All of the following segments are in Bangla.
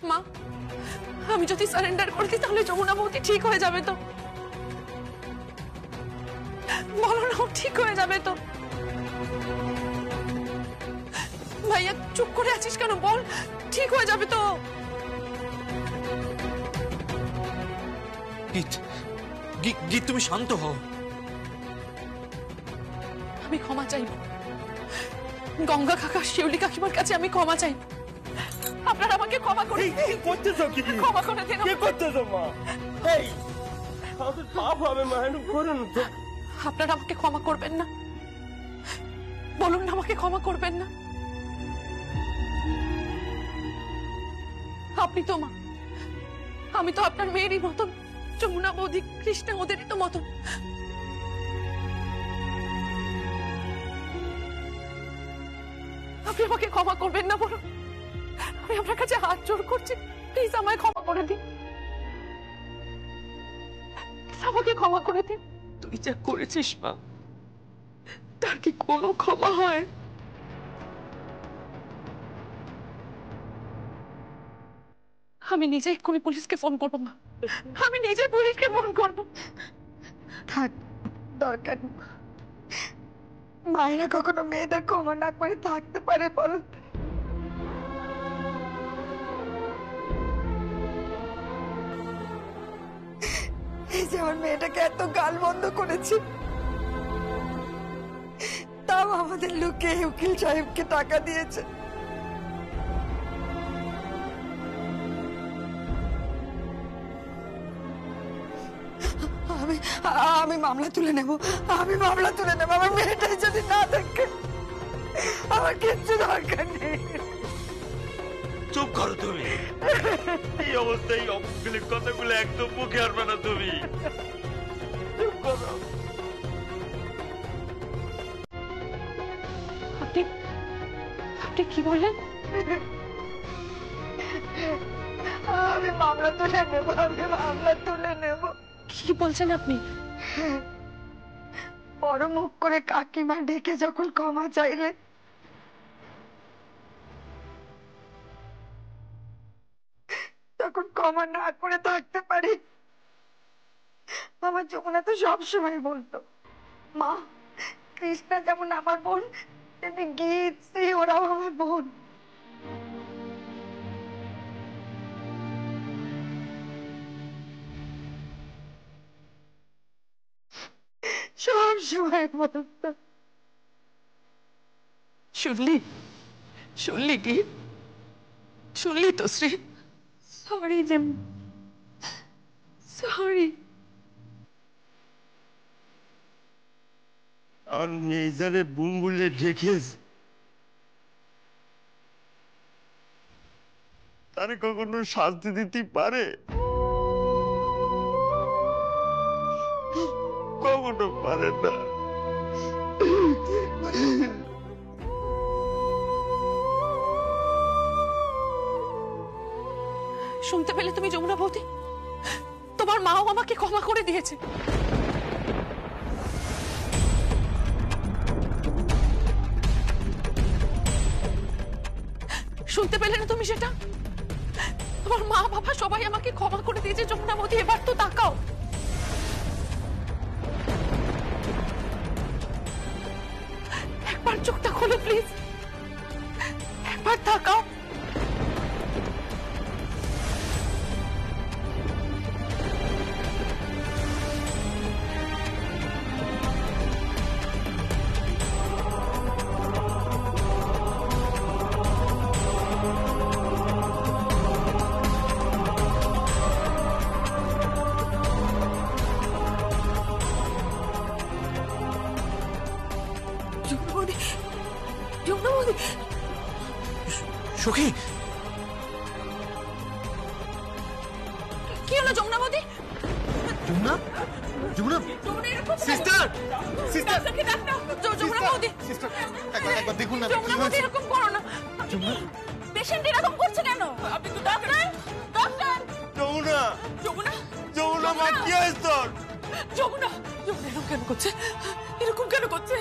মা, আমি যদি সারেন্ডার করে দিই তাহলে যমুনা বৌদি ঠিক হয়ে যাবে তো? বলো না, ঠিক হয়ে যাবে তো? ভাইয়া চুপ করে আছিস কেন? বল, ঠিক হয়ে যাবে তো? গীত তুমি শান্ত হও। আমি ক্ষমা চাইব, গঙ্গা কাকা শিউলি কাকিমার কাছে আমি ক্ষমা চাইব। আপনারা আমাকে ক্ষমা করে দিন। কি করতেছো? কি ক্ষমা করে দিন। কি করতেছো মা? এই আমাদের পাপ হবে মা, এরকম করো না তো। আপনারা আমাকে ক্ষমা করবেন না? বলুন না, আমাকে ক্ষমা করবেন না? আপনি তো মা, আমি তো আপনার মেয়েরই মতন। যমুনা বৌদি, কৃষ্ণা ওদেরই তো মতন। আপনি আমাকে ক্ষমা করবেন না? বলুন, আমি আপনার কাছে হাত জোড় করছি, প্লিজ আমায় ক্ষমা করে দিন। আমাকে ক্ষমা করে দিন। তুই যা করেছিস মা, তার কি কোনো ক্ষমা হয়? আমি নিজে এক্ষুনি পুলিশকে ফোন করবো মা, আমি নিজে পুলিশকে ফোন করবো। থাক, দরকার নেই। মায়েরা কখনো মেয়েদের ক্ষমা না করে থাকতে পারে বল? এই যে আমার মেয়েটাকে এত গাল বন্ধ করেছি, তাও আমাদের লোকে উকিল সাহেবকে টাকা দিয়েছে। আমি মামলা তুলে নেব, আমি মামলা তুলে নেব। আমার মেয়েটাই যদি না থাকে, আমার কিচ্ছু দরকার নেই। চুপ করো তুমি। এই অবস্থায় অমুকগুলির কথাগুলো একদম মুখে আনবে না তুমি। চুপ করো। আপনি আপনি কি বললেন? আমি মামলা তুলে নেব, আমি মামলা তুলে নেব। কি বলছেন আপনি? বড় মুখ করে কাকিমা ডেকে যখন ক্ষমা চাইলে, তখন ক্ষমা না করে থাকতে পারি? আমার যমুনা তো সবসময় বলতো, মা কৃষ্ণা যেমন আমার বোন, তেমনি গীত শ্রী ওরাও আমার বোন। সবসময় বলতো। শুনলি? শুনলি কি? শুনলি তো শ্রী? সরি জেম, সরি। আর মেয়েজারে বুম বলে ডেকেছ, তারে কখনো শাস্তি দিতে পারে? কখনো পারে না। শুনতে পেলে তুমি যমুনা বৌদি? তোমার মাও আমাকে ক্ষমা করে দিয়েছে। শুনতে পেলে না তুমি সেটা? তোমার মা বাবা সবাই আমাকে ক্ষমা করে দিয়েছে। যমুনা বৌদি, এবার তো তাকাও। একবার চোখটা খোলো প্লিজ, একবার তাকাও। যমুনা বৌদি, সখী, কি হলো যমুনা বৌদি? যমুনা, যমুনা, সিস্টার, সিস্টার, যমুনা বৌদি, সিস্টার, একবার দেখুন না। যমুনা বৌদি, এরকম করো না। পেশেন্ট এরকম করছে কেন? আপনি তো ডাক্তার। ডক্টর যমুনা, যমুনা, যমুনা মা কি হয়েছে তোর? যমুনা, যমুনা এরকম কেন করছে? এরকম কেন করছে?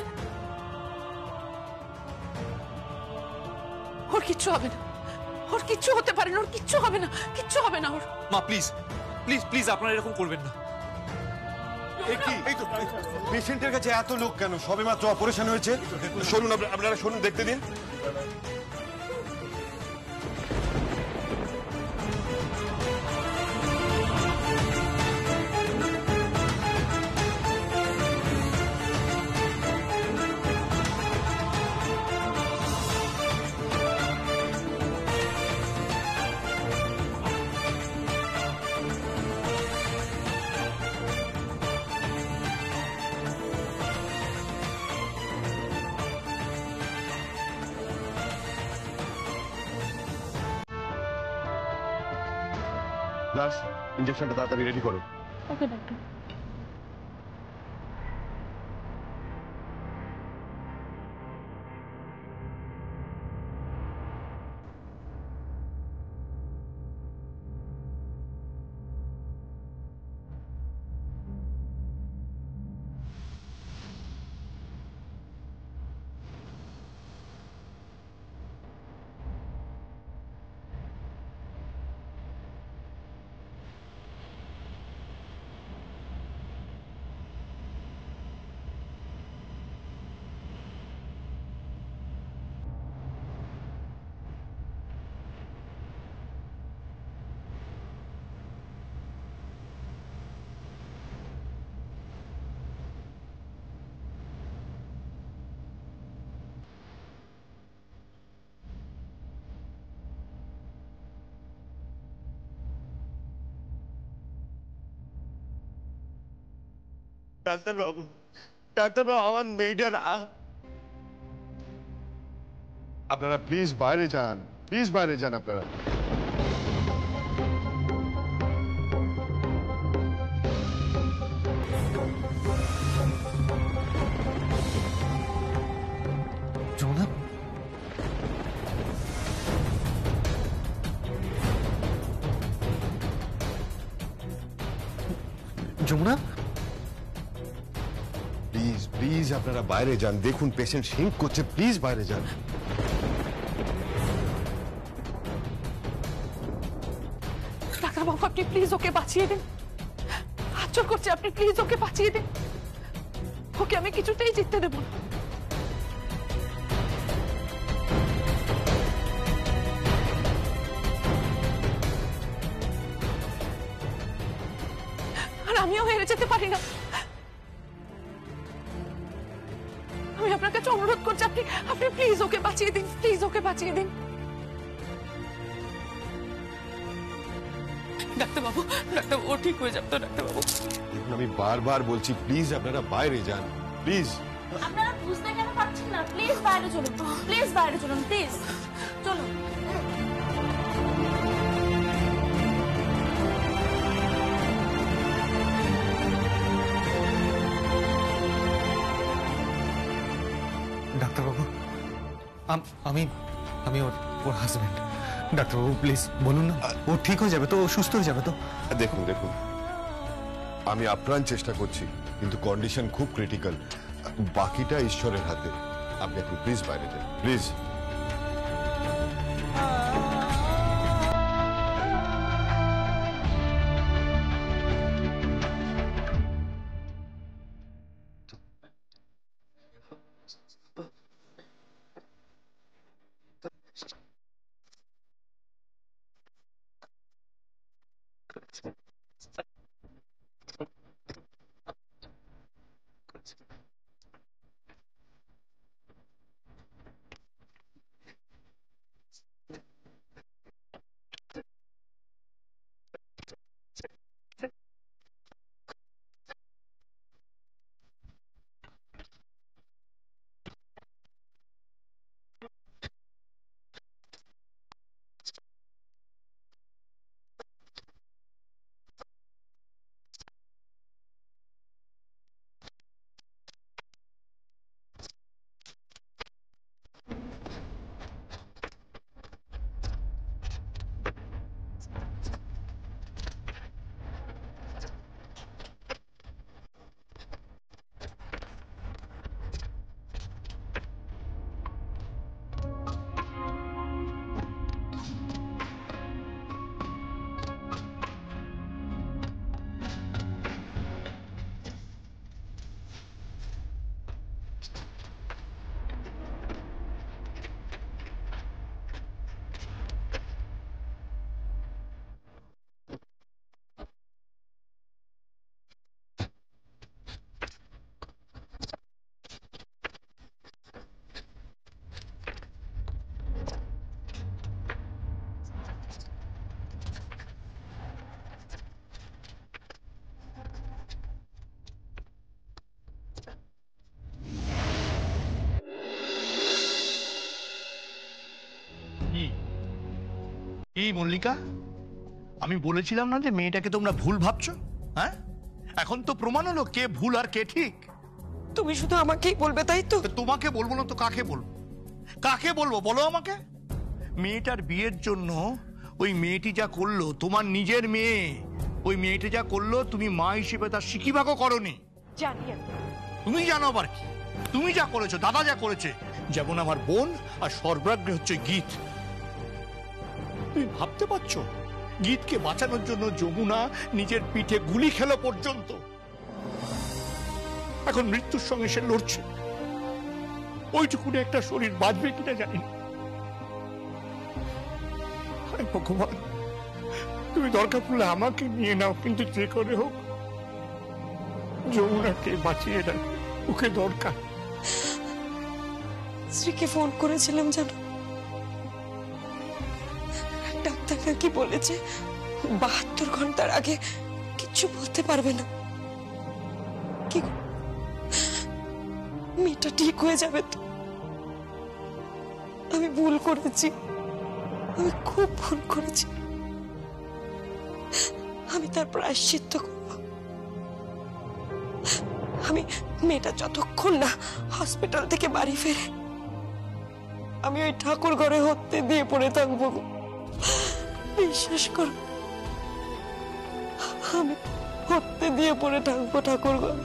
ওর কিচ্ছু হবে না, ওর কিচ্ছু হতে পারে না, ওর কিচ্ছু হবে না, কিচ্ছু হবে না ওর। মা প্লিজ প্লিজ প্লিজ আপনারা এরকম করবেন না। এই তো পেশেন্টের কাছে এত লোক কেন? সবেমাত্র অপারেশন হয়েছে। শুনুন, আপনারা শুনুন, দেখতে দিন। নার্স, ইনজেকশনটা তাড়াতাড়ি রেডি করো। ওকে ডাক্তার। ডাক্তারবাবু, ডাক্তারবাবু, আমার মেয়েটা না। আপনারা প্লিজ বাইরে যান, প্লিজ বাইরে যান আপনারা। যমুনা, যমুনা, প্লিজ প্লিজ আপনারা বাইরে যান। দেখুন পেশেন্ট সিঙ্ক করছে, প্লিজ বাইরে যান। ডাক্তারবাবু আপনি প্লিজ ওকে বাঁচিয়ে দিন, হাত জোর করছি, আপনি প্লিজ ওকে বাঁচিয়ে দিন। ওকে আমি কিছুতেই জিততে দেব না। আর আমিও হেরে যেতে পারি না। আমি আপনার কাছে অনুরোধ করছি, আপনি আপনি প্লিজ ওকে বাঁচিয়ে দিন, প্লিজ ওকে বাঁচিয়ে দিন। ডাক্তারবাবু, ডাক্তারবাবু ও ঠিক হয়ে যাবে তো ডাক্তারবাবু? দেখুন আমি বারবার বলছি, প্লিজ আপনারা বাইরে যান, প্লিজ। আপনারা বুঝতে কেন পারছেন না? প্লিজ বাইরে চলুন, প্লিজ বাইরে চলুন, প্লিজ চলুন। ডাক্তারবাবু, আমি আমি ওর ওর হাজবেন্ড। ডাক্তারবাবু প্লিজ বলুন না, ও ঠিক হয়ে যাবে তো, ও সুস্থ হয়ে যাবে তো? দেখুন দেখুন, আমি আপ্রাণ চেষ্টা করছি, কিন্তু কন্ডিশন খুব ক্রিটিক্যাল। বাকিটা ঈশ্বরের হাতে। আপনি এখন প্লিজ বাইরে যান, প্লিজ। এই মল্লিকা, আমি বলেছিলাম না যে মেয়েটাকে তোমরা ভুল ভাবছো? হ্যাঁ, এখন তো প্রমাণ হলো কে ভুল আর কে ঠিক। তুমি শুধু আমাকেই বলবে, তাই তো? তো তোমাকে বলবো না তো কাকে বলবো? কাকে বলবো বলো আমাকে? মেয়েটার বিয়ের জন্য ওই মেয়েটি যা করলো, তোমার নিজের মেয়ে, ওই মেয়েটি যা করলো তুমি মা হিসেবে তার সিকিভাগও করনি। জানি আমি। তুমি জানো আবার কি? তুমি যা করেছো, দাদা যা করেছে, যেমন আমার বোন আর সর্বাগ্রে হচ্ছে গীত। তুমি ভাবতে পারছো গীতকে বাঁচানোর জন্য যমুনা নিজের পিঠে গুলি খেলো পর্যন্ত। এখন মৃত্যুর সঙ্গে সে লড়ছে। ওইটুকুনি একটা শরীর বাঁচবে কিনা জানি না। হায় ভগবান, তুমি দরকার পড়লে আমাকে নিয়ে নাও, কিন্তু যে করে হোক যমুনাকে বাঁচিয়ে দাও, ওকে দরকার। স্ত্রীকে ফোন করেছিলাম জানো, ডাক্তার নাকি বলেছে 72 ঘন্টার আগে কিচ্ছু বলতে পারবে না। কি গো, মেয়েটা ঠিক হয়ে যাবে তো? আমি ভুল করেছি, আমি খুব ভুল করেছি। আমি তার প্রায়শ্চিত্ত করব। আমি মেয়েটা যতক্ষণ না হসপিটাল থেকে বাড়ি ফেরে, আমি ওই ঠাকুর ঘরে হতে দিয়ে পড়ে থাকবো। বিশ্বাস করো, আমি হতে দিয়ে পড়ে থাকবো ঠাকুর ঘরে।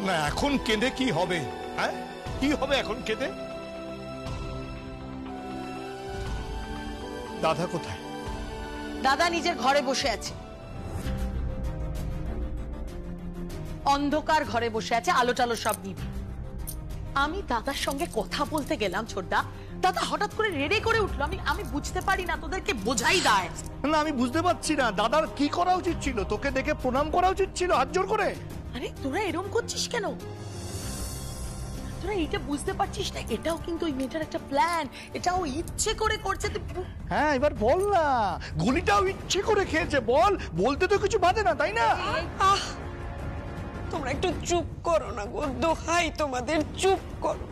না, এখন কেঁদে কি হবে? হ্যাঁ, কি হবে এখন কেঁদে? দাদা কোথায়? দাদা নিজের ঘরে বসে আছে, অন্ধকার ঘরে বসে আছে, আলো টালো সব নিভে। আমি দাদার সঙ্গে কথা বলতে গেলাম ছোটদা, দাদা হঠাৎ করে রেড়ে করে উঠলো। আমি বুঝতে পারি না, তোদেরকে বোঝাই দেয় না, আমি বুঝতে পারছি না দাদার কি করা উচিত ছিল। তোকে দেখে প্রণাম করা উচিত ছিল হাত জোর করে। আরে তোরা এরকম করছিস কেন? তোরা এটা বুঝতে পারছিস না? এটাও কিন্তু ওই মেয়েটার একটা প্ল্যান, এটাও ইচ্ছে করে করছে। হ্যাঁ, এবার বল না, গুলিটাও ইচ্ছে করে খেয়েছে। বল, বলতে তো কিছু বাধে না, তাই না? আহ, তোমরা একটু চুপ করো না গো, দোহাই তোমাদের, চুপ করো।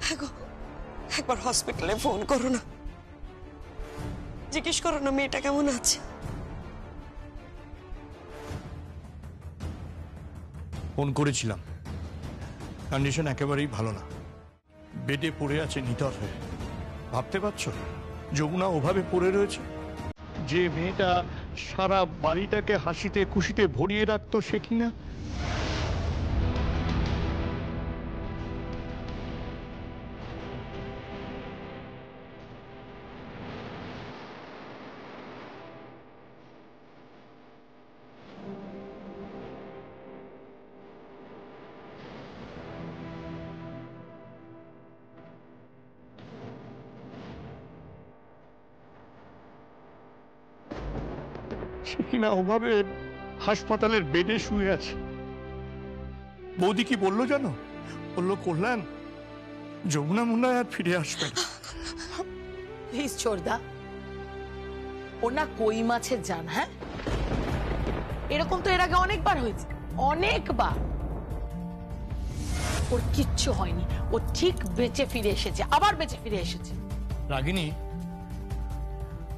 হ্যাঁ গো, একবার হসপিটালে ফোন করো না, জিজ্ঞেস করো না মেয়েটা কেমন আছে। ফোন করেছিলাম, কন্ডিশন একেবারেই ভালো না, বেডে পড়ে আছে নিথর হয়ে। ভাবতে পারছো যমুনা ওভাবে পড়ে রয়েছে? যে মেয়েটা সারা বাড়িটাকে হাসিতে খুশিতে ভরিয়ে রাখতো, সে কিনা ওভাবে হাসপাতালের বেডে শুয়ে আছে। বৌদি কি বললো জানো? বললো কল্যাণ, যমুনা মনে হয় আর ফিরে আসবে না। প্লিজ ছোটদা, ও না কই মাছের জান। হ্যাঁ, এরকম তো এর আগে অনেকবার হয়েছে, অনেকবার। ওর কিচ্ছু হয়নি, ও ঠিক বেঁচে ফিরে এসেছে, আবার বেঁচে ফিরে এসেছে। রাগিনী,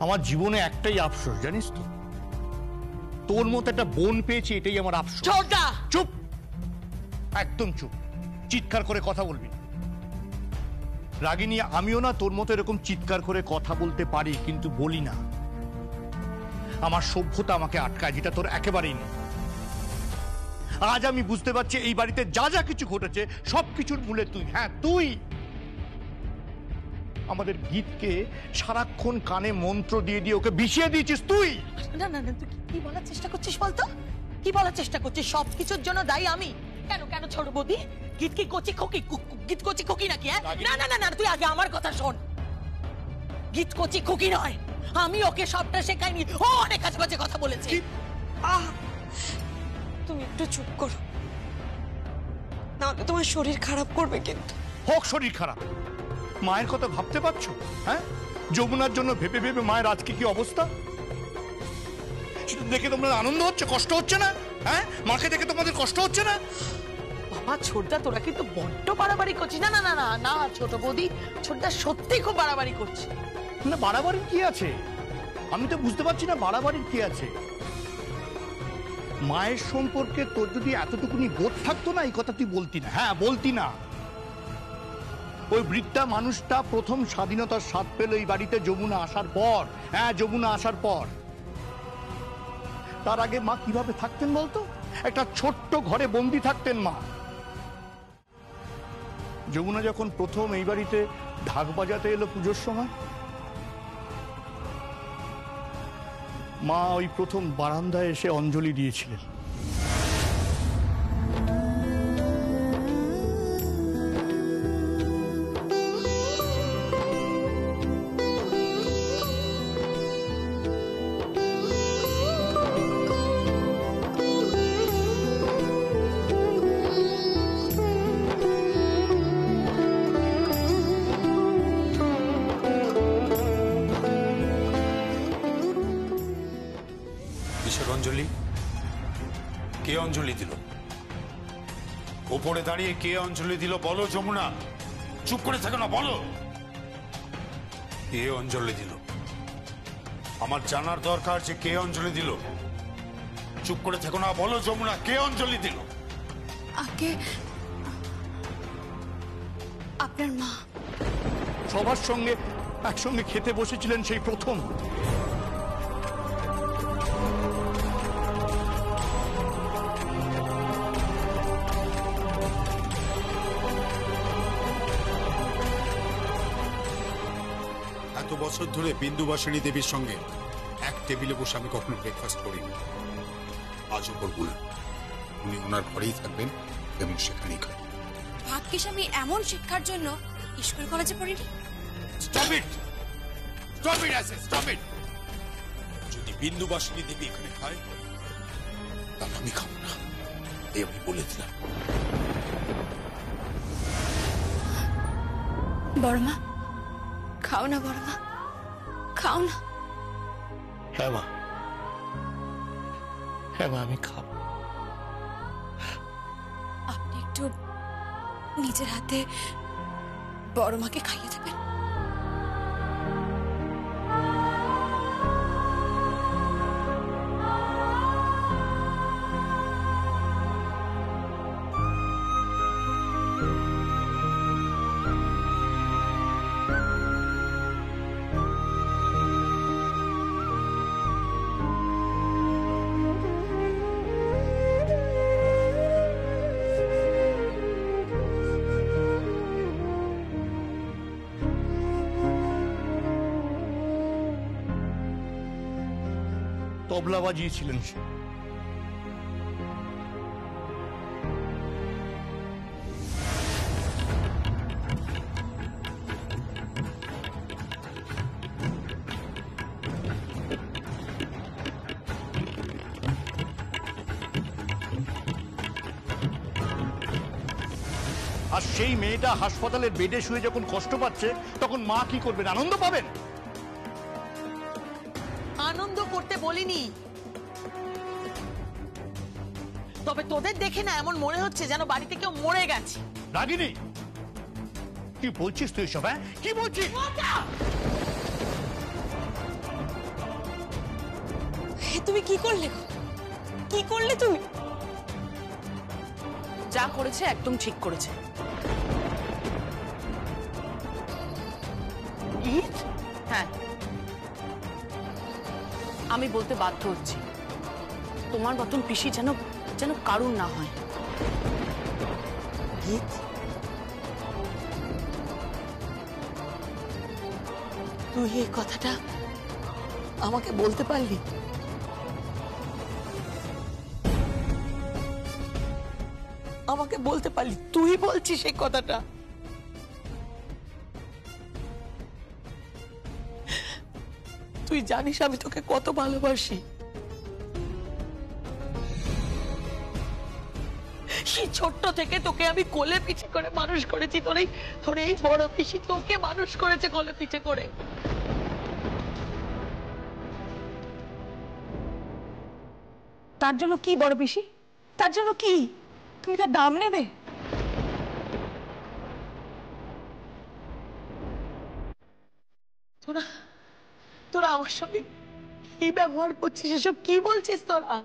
আমার জীবনে একটাই আফসোস জানিস তো, তোর মতো একটা বোন পেয়েছি, এটাই আমার আফসোস। ছোটদা চুপ, একদম চুপ, চিৎকার করে কথা বলবি না। রাগিনী, আমিও না তোর মতো এরকম চিৎকার করে কথা বলতে পারি, কিন্তু বলি না। আমার সভ্যতা আমাকে আটকায়, যেটা তোর একেবারেই নেই। আজ আমি বুঝতে পারছি এই বাড়িতে যা যা কিছু ঘটেছে সবকিছুর মূলে তুই। হ্যাঁ, তুই আমাদের গীতকে সারাক্ষণ কানে মন্ত্র দিয়ে দিয়ে ওকে বিষিয়ে দিয়েছিস তুই। না না না, তুই কি বলার চেষ্টা করছিস বলতো? কি বলার চেষ্টা করছিস? সবকিছুর জন্য দায়ী আমি? কেন কেন ছোট বৌদি? গীত কি কচি খোকি? গীত কচি খোকি নাকি? না না না না, তুই আগে আমার কথা শোন। গীত কচি খোকি নয়, আমি ওকে সবটা শেখাইনি, ও অনেক কাছে বাজে কথা বলেছে। আহ, তুমি একটু চুপ করো, নাহলে তোমার শরীর খারাপ করবে। কিন্তু হোক শরীর খারাপ, মায়ের কথা ভাবতে পারছো? হ্যাঁ, যমুনার জন্য ভেবে ভেবে মায়ের আজকে কি অবস্থা। দেখে তোমরা আনন্দ হচ্ছে, কষ্ট হচ্ছে না? হ্যাঁ, মাকে দেখে তোমাদের কষ্ট হচ্ছে না? বাবা ছোটদা, তোরা কিন্তু বড্ড বাড়াবাড়ি করছিস। না না না না না ছোট বৌদি, ছোটদা সত্যি খুব বাড়াবাড়ি করছে। না বাড়াবাড়ির কি আছে? আমি তো বুঝতে পারছি না বাড়াবাড়ির কি আছে। মায়ের সম্পর্কে তোর যদি এতটুকুনি বোধ থাকতো না এই কথা তুই বলতি না। হ্যাঁ বলতি না। ওই বৃদ্ধা মানুষটা প্রথম স্বাধীনতার স্বাদ পেল এই বাড়িতে যমুনা আসার পর। হ্যাঁ যমুনা আসার পর। তার আগে মা কিভাবে থাকতেন বলতো? একটা ছোট্ট ঘরে বন্দি থাকতেন মা। যমুনা যখন প্রথম এই বাড়িতে ঢাক বাজাতে এলো পুজোর সময়, মা ওই প্রথম বারান্দায় এসে অঞ্জলি দিয়েছিলেন। অঞ্জলি কে অঞ্জলি দিল? ওপরে দাঁড়িয়ে কে অঞ্জলি দিল বলো যমুনা, চুপ করে থাকো না, বলো কে অঞ্জলি দিল। আমার জানার দরকার যে কে অঞ্জলি দিল। চুপ করে থাকো না, বলো যমুনা কে অঞ্জলি দিল। আগে আপনার মা সবার সঙ্গে একসঙ্গে খেতে বসেছিলেন সেই প্রথম। এত বছর ধরে বিন্দুবাসিনী দেবীর সঙ্গে এক টেবিলে বসে আমি কখনো ব্রেকফাস্ট করিনি, আজও করবো না। উনি ওনার ঘরেই থাকবেন এবং সেখানেই খাবেন। ভাগ্যিস আমি এমন শিক্ষার জন্য স্কুল কলেজে পড়িনি। Stop it! Stop it, I say, stop it! যদি বিন্দুবাসিনী দেবী এখানে খায় তাহলে আমি খাবো না, এই আমি বলে দিলাম। বড়মা খাও না, বড়মা খাও না। হ্যাঁ মা, হ্যাঁ মা আমি খাবো। আপনি একটু নিজের হাতে বড়মাকে খাইয়ে দেবেন। তবলা বাজিয়েছিলেন সে। আর সেই মেয়েটা হাসপাতালের বেডে শুয়ে যখন কষ্ট পাচ্ছে তখন মা কি করবেন? আনন্দ পাবেন? আনন্দ করতে বলিনি, তবে তোদের দেখে না এমন মনে হচ্ছে যেন বাড়িতে কেউ মরে গেছে। রাগিনী কি বলছিস তুই সব? হ্যাঁ কি বলছিস? তুমি কি করলে? কি করলে তুমি? যা করেছে একদম ঠিক করেছে। হ্যাঁ, আমি বলতে বাধ্য হচ্ছি, তোমার মতন পিসি যেন যেন কারুর না হয়। তুই এই কথাটা আমাকে বলতে পারলি? আমাকে বলতে পারলি? তুই বলছিস এই কথাটা? তুই জানিস আমি তোকে কত ভালোবাসি। সেই ছোট্ট থেকে তোকে আমি কোলে পিঠে করে মানুষ করেছি। তোর এই বড় পিসি তোকে মানুষ করেছে কোলে পিঠে করে। তার জন্য কি বড় পিসি? তার জন্য কি? তুমি তার দাম নেবে? তোরা তোরা আমার সঙ্গে কি ব্যবহার করছিস, এসব কি বলছিস তোরা?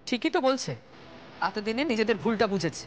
ঠিকই তো বলছে, এতদিনে নিজেদের ভুলটা বুঝেছে।